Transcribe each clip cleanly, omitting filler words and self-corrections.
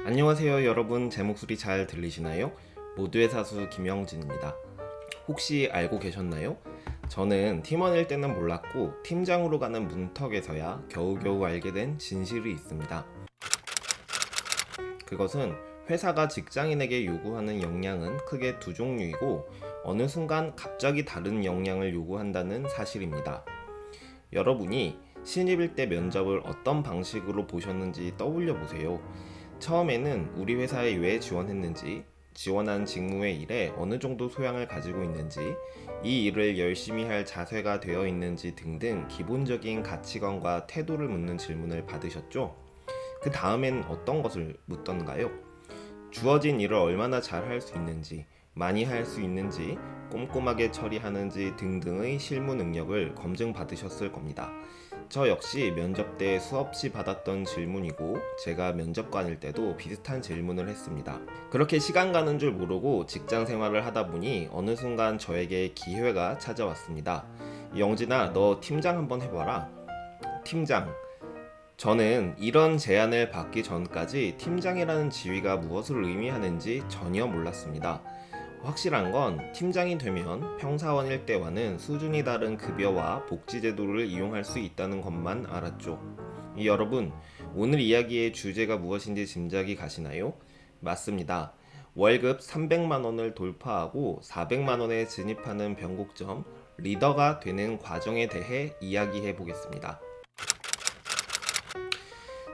안녕하세요 여러분, 제 목소리 잘 들리시나요? 모두의 사수 김영진입니다. 혹시 알고 계셨나요? 저는 팀원일 때는 몰랐고 팀장으로 가는 문턱에서야 겨우겨우 알게 된 진실이 있습니다. 그것은 회사가 직장인에게 요구하는 역량은 크게 두 종류이고 어느 순간 갑자기 다른 역량을 요구한다는 사실입니다. 여러분이 신입일 때 면접을 어떤 방식으로 보셨는지 떠올려 보세요. 처음에는 우리 회사에 왜 지원했는지, 지원한 직무의 일에 어느 정도 소양을 가지고 있는지, 이 일을 열심히 할 자세가 되어 있는지 등등 기본적인 가치관과 태도를 묻는 질문을 받으셨죠? 그 다음엔 어떤 것을 묻던가요? 주어진 일을 얼마나 잘 할 수 있는지, 많이 할 수 있는지, 꼼꼼하게 처리하는지 등등의 실무 능력을 검증받으셨을 겁니다. 저 역시 면접 때 수없이 받았던 질문이고 제가 면접관일 때도 비슷한 질문을 했습니다. 그렇게 시간 가는 줄 모르고 직장 생활을 하다 보니 어느 순간 저에게 기회가 찾아왔습니다. 영진아, 너 팀장 한번 해봐라. 팀장. 저는 이런 제안을 받기 전까지 팀장이라는 지위가 무엇을 의미하는지 전혀 몰랐습니다. 확실한 건 팀장이 되면 평사원일 때와는 수준이 다른 급여와 복지 제도를 이용할 수 있다는 것만 알았죠. 여러분, 오늘 이야기의 주제가 무엇인지 짐작이 가시나요? 맞습니다. 월급 300만 원을 돌파하고 400만 원에 진입하는 변곡점, 리더가 되는 과정에 대해 이야기해 보겠습니다.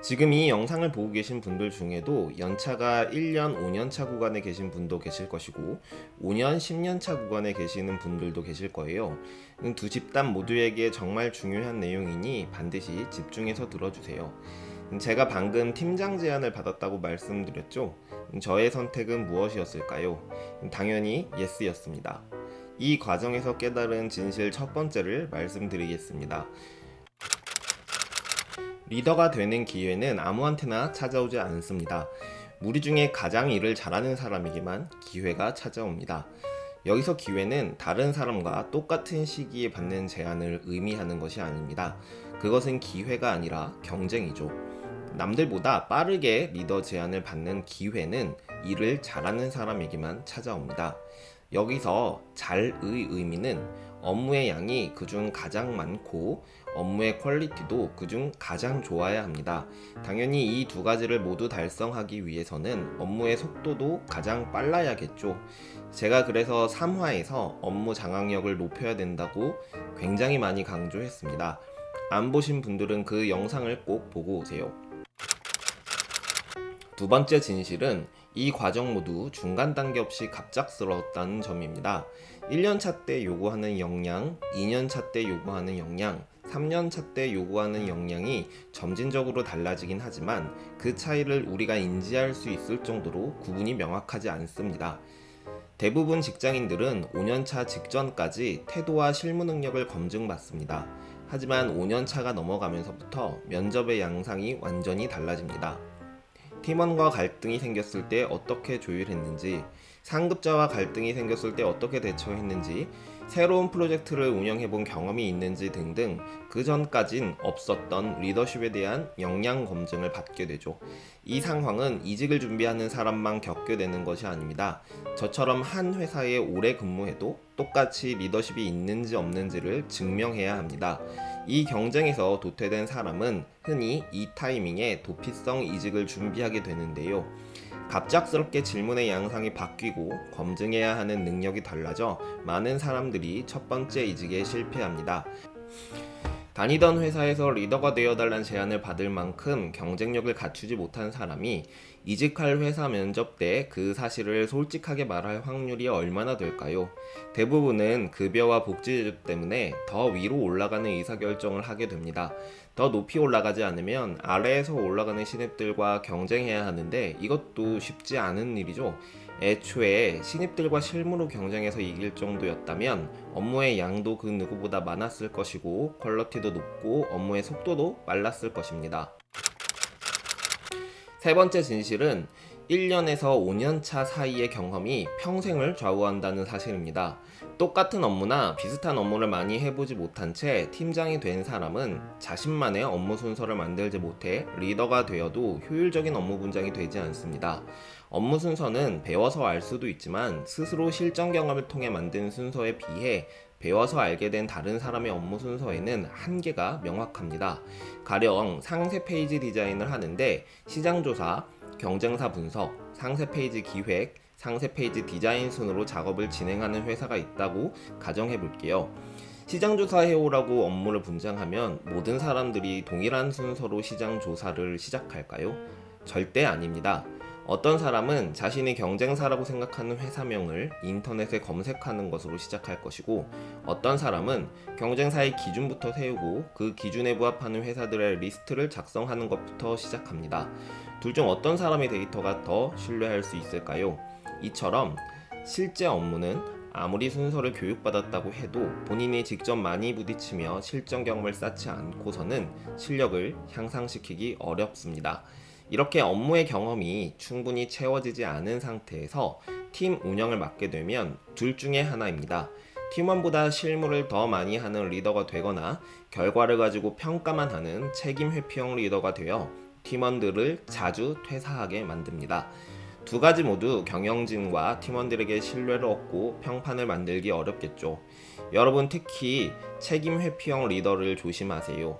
지금 이 영상을 보고 계신 분들 중에도 연차가 1년, 5년차 구간에 계신 분도 계실 것이고 5년, 10년차 구간에 계시는 분들도 계실 거예요. 두 집단 모두에게 정말 중요한 내용이니 반드시 집중해서 들어주세요. 제가 방금 팀장 제안을 받았다고 말씀드렸죠? 저의 선택은 무엇이었을까요? 당연히 예스였습니다. 이 과정에서 깨달은 진실 첫 번째를 말씀드리겠습니다. 리더가 되는 기회는 아무한테나 찾아오지 않습니다. 무리 중에 가장 일을 잘하는 사람에게만 기회가 찾아옵니다. 여기서 기회는 다른 사람과 똑같은 시기에 받는 제안을 의미하는 것이 아닙니다. 그것은 기회가 아니라 경쟁이죠. 남들보다 빠르게 리더 제안을 받는 기회는 일을 잘하는 사람에게만 찾아옵니다. 여기서 잘의 의미는 업무의 양이 그중 가장 많고 업무의 퀄리티도 그중 가장 좋아야 합니다. 당연히 이 두 가지를 모두 달성하기 위해서는 업무의 속도도 가장 빨라야겠죠. 제가 그래서 3화에서 업무 장악력을 높여야 된다고 굉장히 많이 강조했습니다. 안 보신 분들은 그 영상을 꼭 보고 오세요. 두 번째 진실은 이 과정 모두 중간 단계 없이 갑작스러웠다는 점입니다. 1년차 때 요구하는 역량, 2년차 때 요구하는 역량, 3년차 때 요구하는 역량이 점진적으로 달라지긴 하지만 그 차이를 우리가 인지할 수 있을 정도로 구분이 명확하지 않습니다. 대부분 직장인들은 5년차 직전까지 태도와 실무 능력을 검증받습니다. 하지만 5년차가 넘어가면서부터 면접의 양상이 완전히 달라집니다. 팀원과 갈등이 생겼을 때 어떻게 조율했는지, 상급자와 갈등이 생겼을 때 어떻게 대처했는지, 새로운 프로젝트를 운영해본 경험이 있는지 등등 그 전까진 없었던 리더십에 대한 역량 검증을 받게 되죠. 이 상황은 이직을 준비하는 사람만 겪게 되는 것이 아닙니다. 저처럼 한 회사에 오래 근무해도 똑같이 리더십이 있는지 없는지를 증명해야 합니다. 이 경쟁에서 도태된 사람은 흔히 이 타이밍에 도피성 이직을 준비하게 되는데요. 갑작스럽게 질문의 양상이 바뀌고 검증해야 하는 능력이 달라져 많은 사람들이 첫 번째 이직에 실패합니다. 다니던 회사에서 리더가 되어달라는 제안을 받을 만큼 경쟁력을 갖추지 못한 사람이 이직할 회사 면접 때 그 사실을 솔직하게 말할 확률이 얼마나 될까요? 대부분은 급여와 복지제도 때문에 더 위로 올라가는 의사결정을 하게 됩니다. 더 높이 올라가지 않으면 아래에서 올라가는 신입들과 경쟁해야 하는데 이것도 쉽지 않은 일이죠. 애초에 신입들과 실무로 경쟁해서 이길 정도였다면 업무의 양도 그 누구보다 많았을 것이고 퀄리티도 높고 업무의 속도도 빨랐을 것입니다. 세 번째 진실은 1년에서 5년 차 사이의 경험이 평생을 좌우한다는 사실입니다. 똑같은 업무나 비슷한 업무를 많이 해보지 못한 채 팀장이 된 사람은 자신만의 업무 순서를 만들지 못해 리더가 되어도 효율적인 업무 분장이 되지 않습니다. 업무 순서는 배워서 알 수도 있지만 스스로 실전 경험을 통해 만든 순서에 비해 배워서 알게 된 다른 사람의 업무 순서에는 한계가 명확합니다. 가령 상세 페이지 디자인을 하는데 시장조사, 경쟁사 분석, 상세 페이지 기획, 상세 페이지 디자인 순으로 작업을 진행하는 회사가 있다고 가정해 볼게요. 시장조사 해오라고 업무를 분장하면 모든 사람들이 동일한 순서로 시장조사를 시작할까요? 절대 아닙니다. 어떤 사람은 자신이 경쟁사라고 생각하는 회사명을 인터넷에 검색하는 것으로 시작할 것이고, 어떤 사람은 경쟁사의 기준부터 세우고 그 기준에 부합하는 회사들의 리스트를 작성하는 것부터 시작합니다. 둘 중 어떤 사람의 데이터가 더 신뢰할 수 있을까요? 이처럼 실제 업무는 아무리 순서를 교육받았다고 해도 본인이 직접 많이 부딪히며 실전 경험을 쌓지 않고서는 실력을 향상시키기 어렵습니다. 이렇게 업무의 경험이 충분히 채워지지 않은 상태에서 팀 운영을 맡게 되면 둘 중에 하나입니다. 팀원보다 실무를 더 많이 하는 리더가 되거나 결과를 가지고 평가만 하는 책임 회피형 리더가 되어 팀원들을 자주 퇴사하게 만듭니다. 두 가지 모두 경영진과 팀원들에게 신뢰를 얻고 평판을 만들기 어렵겠죠. 여러분 특히 책임 회피형 리더를 조심하세요.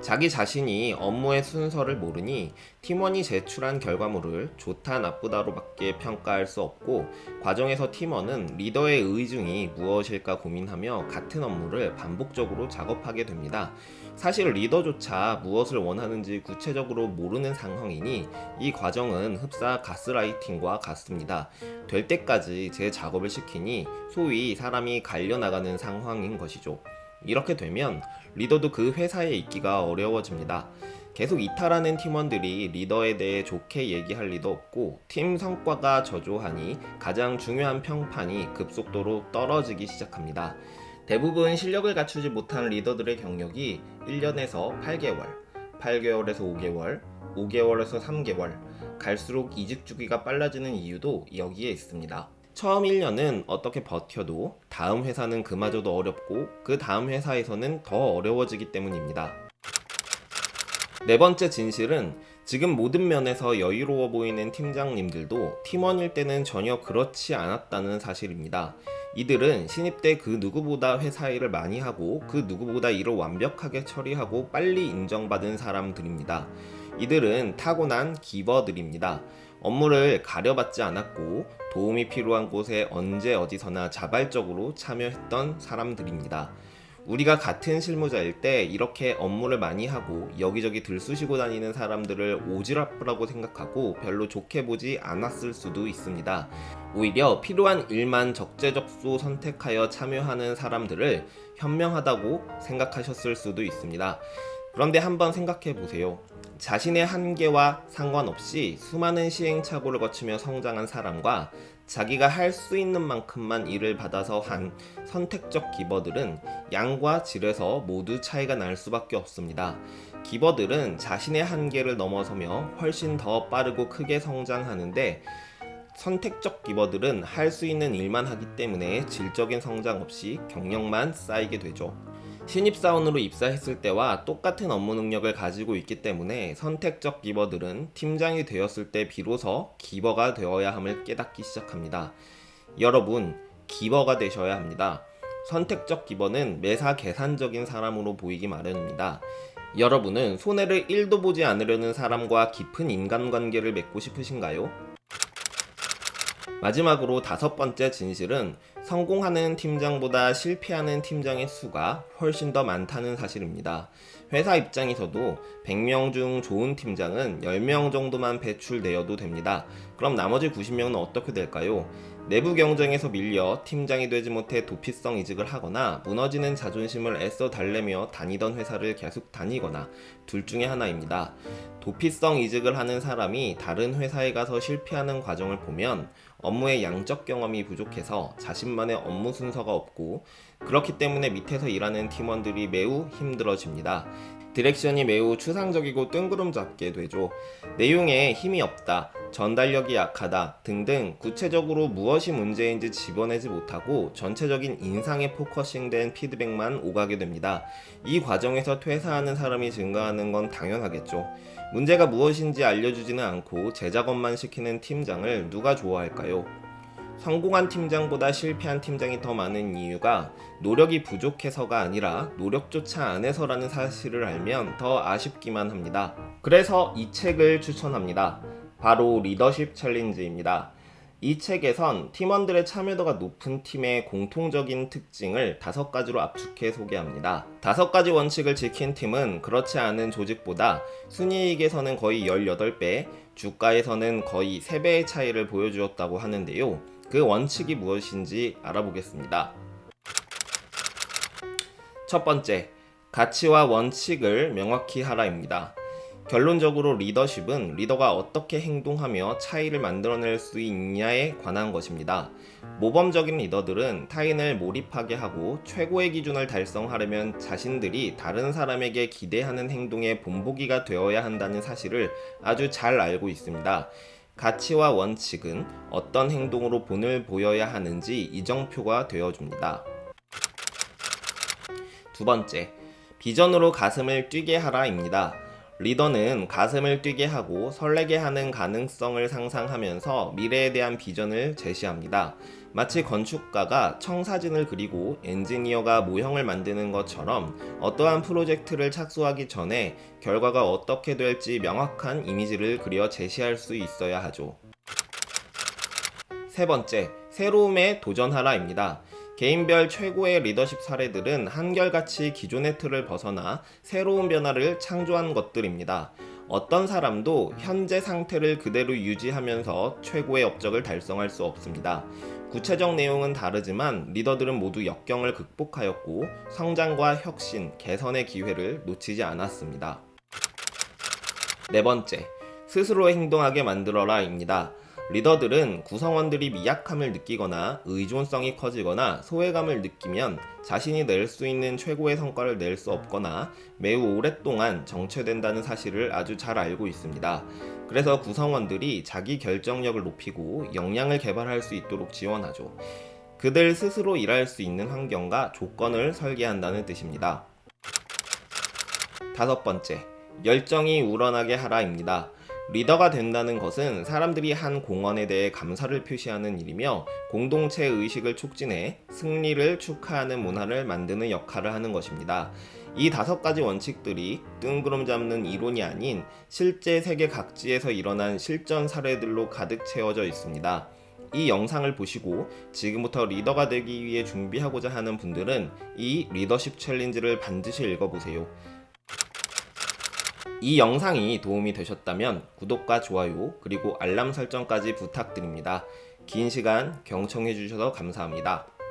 자기 자신이 업무의 순서를 모르니 팀원이 제출한 결과물을 좋다 나쁘다로 밖에 평가할 수 없고, 과정에서 팀원은 리더의 의중이 무엇일까 고민하며 같은 업무를 반복적으로 작업하게 됩니다. 사실 리더조차 무엇을 원하는지 구체적으로 모르는 상황이니 이 과정은 흡사 가스라이팅과 같습니다. 될 때까지 제 작업을 시키니 소위 사람이 갈려나가는 상황인 것이죠. 이렇게 되면 리더도 그 회사에 있기가 어려워집니다. 계속 이탈하는 팀원들이 리더에 대해 좋게 얘기할 리도 없고, 팀 성과가 저조하니 가장 중요한 평판이 급속도로 떨어지기 시작합니다. 대부분 실력을 갖추지 못한 리더들의 경력이 1년에서 8개월, 8개월에서 5개월, 5개월에서 3개월, 갈수록 이직 주기가 빨라지는 이유도 여기에 있습니다. 처음 1년은 어떻게 버텨도 다음 회사는 그마저도 어렵고 그 다음 회사에서는 더 어려워지기 때문입니다. 네 번째 진실은 지금 모든 면에서 여유로워 보이는 팀장님들도 팀원일 때는 전혀 그렇지 않았다는 사실입니다. 이들은 신입 때 그 누구보다 회사 일을 많이 하고 그 누구보다 일을 완벽하게 처리하고 빨리 인정받은 사람들입니다. 이들은 타고난 기버들입니다. 업무를 가려받지 않았고 도움이 필요한 곳에 언제 어디서나 자발적으로 참여했던 사람들입니다. 우리가 같은 실무자일 때 이렇게 업무를 많이 하고 여기저기 들쑤시고 다니는 사람들을 오지랖이라고 생각하고 별로 좋게 보지 않았을 수도 있습니다. 오히려 필요한 일만 적재적소 선택하여 참여하는 사람들을 현명하다고 생각하셨을 수도 있습니다. 그런데 한번 생각해 보세요. 자신의 한계와 상관없이 수많은 시행착오를 거치며 성장한 사람과 자기가 할 수 있는 만큼만 일을 받아서 한 선택적 기버들은 양과 질에서 모두 차이가 날 수밖에 없습니다. 기버들은 자신의 한계를 넘어서며 훨씬 더 빠르고 크게 성장하는데, 선택적 기버들은 할 수 있는 일만 하기 때문에 질적인 성장 없이 경력만 쌓이게 되죠. 신입사원으로 입사했을 때와 똑같은 업무 능력을 가지고 있기 때문에 선택적 기버들은 팀장이 되었을 때 비로소 기버가 되어야 함을 깨닫기 시작합니다. 여러분, 기버가 되셔야 합니다. 선택적 기버는 매사 계산적인 사람으로 보이기 마련입니다. 여러분은 손해를 1도 보지 않으려는 사람과 깊은 인간관계를 맺고 싶으신가요? 마지막으로 다섯 번째 진실은 성공하는 팀장보다 실패하는 팀장의 수가 훨씬 더 많다는 사실입니다. 회사 입장에서도 100명 중 좋은 팀장은 10명 정도만 배출되어도 됩니다. 그럼 나머지 90명은 어떻게 될까요? 내부 경쟁에서 밀려 팀장이 되지 못해 도피성 이직을 하거나 무너지는 자존심을 애써 달래며 다니던 회사를 계속 다니거나 둘 중에 하나입니다. 도피성 이직을 하는 사람이 다른 회사에 가서 실패하는 과정을 보면 업무의 양적 경험이 부족해서 자신만의 업무 순서가 없고, 그렇기 때문에 밑에서 일하는 팀원들이 매우 힘들어집니다. 디렉션이 매우 추상적이고 뜬구름 잡게 되죠. 내용에 힘이 없다, 전달력이 약하다 등등 구체적으로 무엇이 문제인지 집어내지 못하고 전체적인 인상에 포커싱된 피드백만 오가게 됩니다. 이 과정에서 퇴사하는 사람이 증가하는 건 당연하겠죠. 문제가 무엇인지 알려주지는 않고 재작업만 시키는 팀장을 누가 좋아할까요? 성공한 팀장보다 실패한 팀장이 더 많은 이유가 노력이 부족해서가 아니라 노력조차 안 해서라는 사실을 알면 더 아쉽기만 합니다. 그래서 이 책을 추천합니다. 바로 리더십 챌린지입니다. 이 책에선 팀원들의 참여도가 높은 팀의 공통적인 특징을 5가지로 압축해 소개합니다. 5가지 원칙을 지킨 팀은 그렇지 않은 조직보다 순이익에서는 거의 18배, 주가에서는 거의 3배의 차이를 보여주었다고 하는데요. 그 원칙이 무엇인지 알아보겠습니다. 첫 번째, 가치와 원칙을 명확히 하라입니다. 결론적으로 리더십은 리더가 어떻게 행동하며 차이를 만들어낼 수 있냐에 관한 것입니다. 모범적인 리더들은 타인을 몰입하게 하고 최고의 기준을 달성하려면 자신들이 다른 사람에게 기대하는 행동의 본보기가 되어야 한다는 사실을 아주 잘 알고 있습니다. 가치와 원칙은 어떤 행동으로 본을 보여야 하는지 이정표가 되어줍니다. 두 번째, 비전으로 가슴을 뛰게 하라입니다. 리더는 가슴을 뛰게 하고 설레게 하는 가능성을 상상하면서 미래에 대한 비전을 제시합니다. 마치 건축가가 청사진을 그리고 엔지니어가 모형을 만드는 것처럼 어떠한 프로젝트를 착수하기 전에 결과가 어떻게 될지 명확한 이미지를 그려 제시할 수 있어야 하죠. 세 번째, 새로움에 도전하라입니다. 개인별 최고의 리더십 사례들은 한결같이 기존의 틀을 벗어나 새로운 변화를 창조한 것들입니다. 어떤 사람도 현재 상태를 그대로 유지하면서 최고의 업적을 달성할 수 없습니다. 구체적 내용은 다르지만 리더들은 모두 역경을 극복하였고 성장과 혁신, 개선의 기회를 놓치지 않았습니다. 네 번째, 스스로 행동하게 만들어라입니다. 리더들은 구성원들이 미약함을 느끼거나 의존성이 커지거나 소외감을 느끼면 자신이 낼 수 있는 최고의 성과를 낼 수 없거나 매우 오랫동안 정체된다는 사실을 아주 잘 알고 있습니다. 그래서 구성원들이 자기 결정력을 높이고 역량을 개발할 수 있도록 지원하죠. 그들 스스로 일할 수 있는 환경과 조건을 설계한다는 뜻입니다. 다섯 번째, 열정이 우러나게 하라입니다. 리더가 된다는 것은 사람들이 한 공헌에 대해 감사를 표시하는 일이며 공동체 의식을 촉진해 승리를 축하하는 문화를 만드는 역할을 하는 것입니다. 이 5가지 원칙들이 뜬구름 잡는 이론이 아닌 실제 세계 각지에서 일어난 실전 사례들로 가득 채워져 있습니다. 이 영상을 보시고 지금부터 리더가 되기 위해 준비하고자 하는 분들은 이 리더십 챌린지를 반드시 읽어보세요. 이 영상이 도움이 되셨다면 구독과 좋아요 그리고 알람 설정까지 부탁드립니다. 긴 시간 경청해 주셔서 감사합니다.